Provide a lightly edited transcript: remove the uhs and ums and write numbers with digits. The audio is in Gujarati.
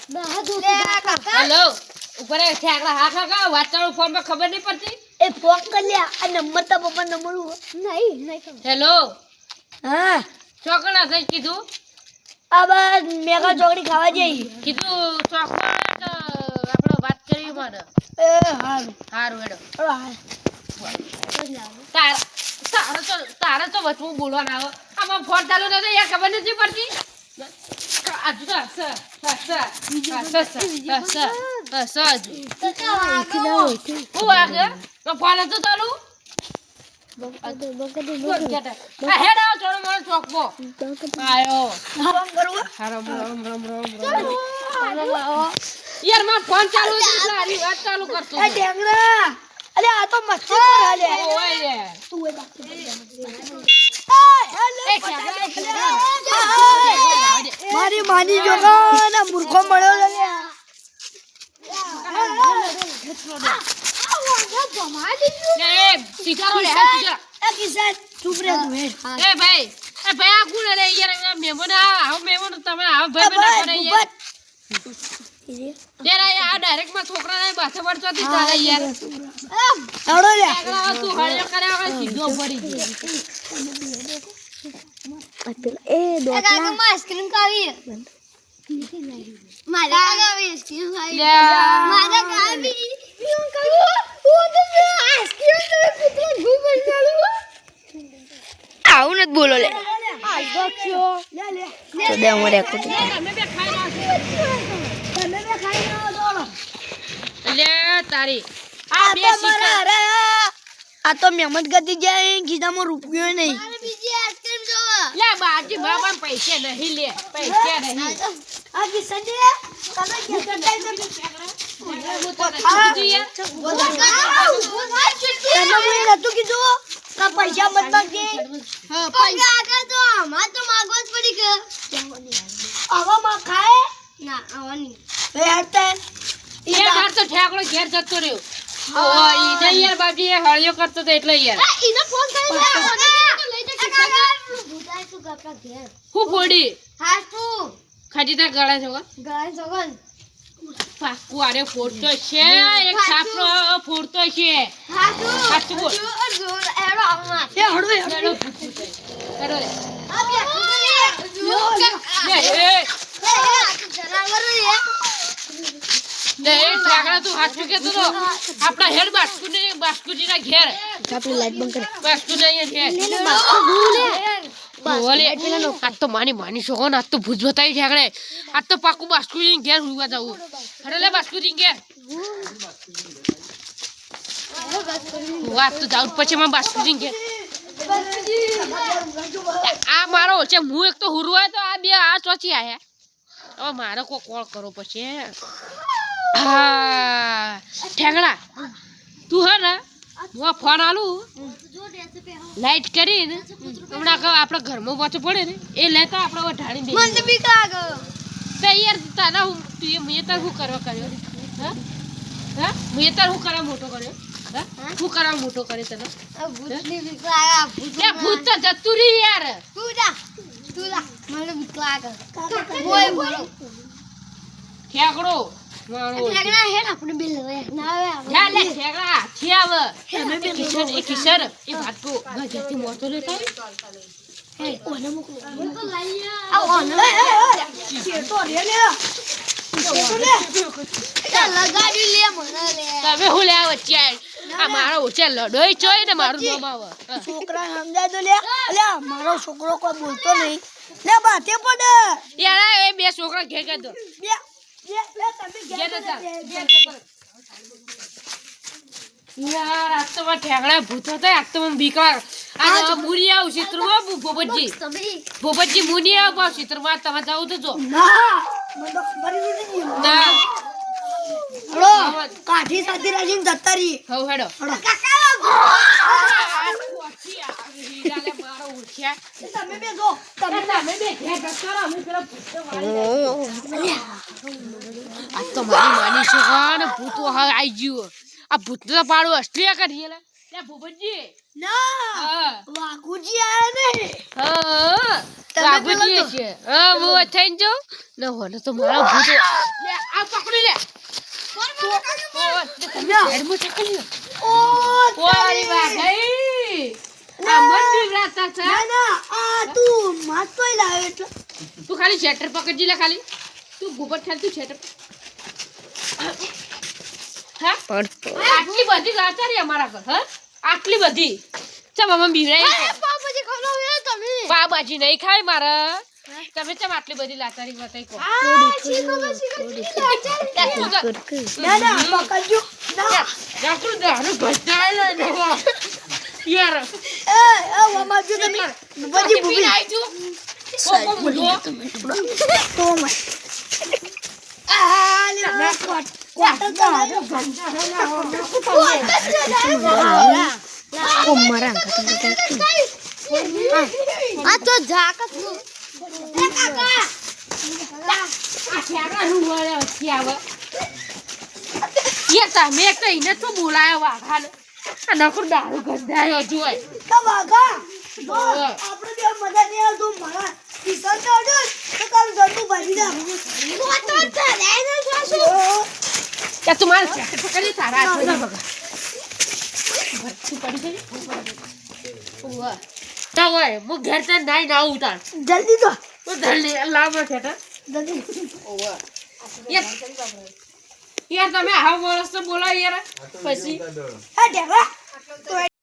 હેલો ઉપર ઠેકડા હા ખા વાચાળો ફોન પર ખબર નહીં પડતી એ ફોન કર લે આ નંબર તો પપ્પા નંબર નહીં હેલો હા ચોકડા થઈ કીધું આ બસ મેગા ચોકડી ખાવા જઈ કીધું ચોકડા આપણે વાત કરી મારે એ હારું હારું હેડો તારે તો વચમાં બોલવા ના આવે આમાં ફોન ચાલુ નથી યાર ખબર નથી પડતી ફોન હતો ચાલુ યાર માં ફોન ચાલુ વાત ચાલુ કરતો અરે આ તો મસ્તી કરે લે ઓય તું મારી માની જોગા મૂર્ખો મળ્યો લે કિશન ચૂપ રે તું એ ભાઈ આ કોણ રે યાર મહેમાન આવો મહેમાન તમે આવો ભાઈ બના કરે યાર આ ડાયરેક્ટ માં છોકરાને બાથે પડતો હતી તારે યાર આવડો લે તું હળિયો કરે હવે સીધો પડી ગયો એ દોતલા કાકા આઈસ્ક્રીમ ખાવી મારે કાકા આઈસ્ક્રીમ ખાવી લે મારે ખાવી હું કરું હું તો આઈસ્ક્રીમ તો કુતરો ભૂખ ચાલુ આવું નથી બોલો લે આ બક્ષો લે લે તો દે મરે કુતરો તમે બે ખાઈ લો તમે બે ખાઈ લો દોડો લે તારી આ બે મારા આ તો મહેમત ગતિ જાય ખિસ્સામાં રૂપિયો નહીં મારે બીજી આઈસ્ક્રીમ જોવા લે બાજી બાબા પૈસા નહીં લે પૈસા નહીં આ કિશન દે તમે કિશન દે તમે નતું કીધું કા પૈસા મત માંગે હા કાકા તો અમાર તો માંગવા જ પડી કે આવા માં ખાય ના આવવાની એ હટે એ ઘર તો ઠેકડો ઘેર જતો રહ્યો ઓ ઈ નહીં યાર બાજી એ હળિયો કરતો તો એટલે યાર ઈને ફોન કરી લે લઈ જા કાકા ભૂતાય તું ગપરા ઘેર હું ફોડી હા તું ખાજી તા ગળા છો ગાય જગન પાકુ આરે ફોડતો છે એક સાપરો ફોડતો છે હા તું સાચું બોલ જોર એરો આવવા એ હડવે હેડો હેડો લે આ બે જોર લે એ જનાવર રે લે એ ઠેકડા તું હાચું કેતો તો આપડા હેડ બાસ્કુજીના ઘેર આપણી લાઈટ બંધ કરે બાસ્કુજી અહીંયા છે બોલે આજ તો માની છો ને આજ તો ભૂજ બતાવી ઠેકડે આજ તો પાકું બાસ્કુજી ઘેર હુવા જાવું હેડો લે બાસ્કુજી ઘેર વાત તો જાઉં પછી માં બાસ્કુજી ઘેર આ મારો છે હું એક તો હુરવાય તો આ બે આ ચોથી આયા હવે મારે કો કોલ કરો પછી હા ઠેકડા તું હે ને હું ફોન આલું લાઈટ કરીને હમણાં આપણે ઘરમાં પાછું પડે ને એ લેતા આપણે વઢાણી દે મન તો બીક લાગે તો યાર તારા હું મેં તાર શું કરવા કર્યો હા હા મેં તાર શું કરવા મોટો કર્યો હા શું કરવા મોટો કર્યો તને ભૂતની બીક લાગે એ ભૂત તો જતું રહી યાર તું જા મને બીક લાગે બોય બોલો ઠેકડો મારો ઠેકડા હેડ આપણે બિલ હવે ના આવે જા લે ઠેકડા છે આવે એ કિશન એ વાત કો ગજેથી મોટો લેતા એ ઓને મોકલો તો લઈ આ ઓને એ તો રે લે લગાડી લે મને લે તમે હું લે વચ્ચે આ મારો ઓછે લડોય ચોય ને મારું નામ આવે છોકરા સમજાય તો લે અલે મારો છોકરો કોઈ બોલતો નહીં લે બાતે પડે યાર એ બે છોકરા ઘેર કરી દો બે તમે ઘેર હતા યાર આ તો માં ઠેકડા ભૂત હતા આ તો મને બીકાર આ મુરી આવ ચિત્રમાં ભોપતજી મુની આવ પાવ ચિત્રમાં તમે જાવ તો જો ના મને તો ખબર જ નથી ના હળો કાઠી સાથે રાજીને જતા રહી હવ હેડો હળો મારો ઉઠ્યા તમે બે જો તમે બે ઘેર જતા રહો અમે પેલા આ તો મારી માની છે ને ભૂત હવે આવી ગયું આ ભૂત તો પાડું અસ્ટ્રિયા કાઢીએ લે ભૂપતજી ના હા વાઘુજી આયા ને હા તમે બાબુજી પેલો છે હા હું થઈને જાઉં ને હોને તો મારા ભૂતો લે આ પકડી લે હેડમાં ઠાકલી ઓ ઓરી વાઘઈ આ મન બીવરાતા છે ના ના આ તું માત તોય લાવ્યો એટલે તું ખાલી શેટર પકડજી લે ખાલી તું ભૂપત ખાલી તું શેટર હા આટલી બધી લાચારી અમારા ઘર હા આટલી બધી ચમ અમે બીવરાઈ પાપાજી ખવડાવ્યો તમે પાવભાજી નહીં ખાય મારા તમે ચમ આટલી બધી લાચારી બતાઈ કો ના ના પકડજો ના ડાક્ટર દારૂ ઘટાડે લે યાર એ વમાજો તમે બધી ભૂલી આવી છું કો બોલો તો મત આ લે કોટ આ તો જાકત એ કાકા આ ખેરાનું વળે છે આવ યાર તમે એક તો એને તો બોલાયો વાઘાને આ નકર દારૂ ઘટાડ્યો જોય તો વાગા આપણે બે મજા નહીં આવતું મારા કિશન તો અડો તો કાલ જંતુ ભાજી દા તો ચાલે ને સાસુ કે તમારે શેટર પકડી તારા હાથ ના બગા ભરતી પડી ગઈ ઓવા તા હોય હું ઘર તે નાઈ ના ઉતાર જલ્દી તો તો ધરલી લાવ શેટર જલ્દી ઓવા યાર તમે આવ વર્ષ તો બોલા યાર પછી આ ઢેગા તો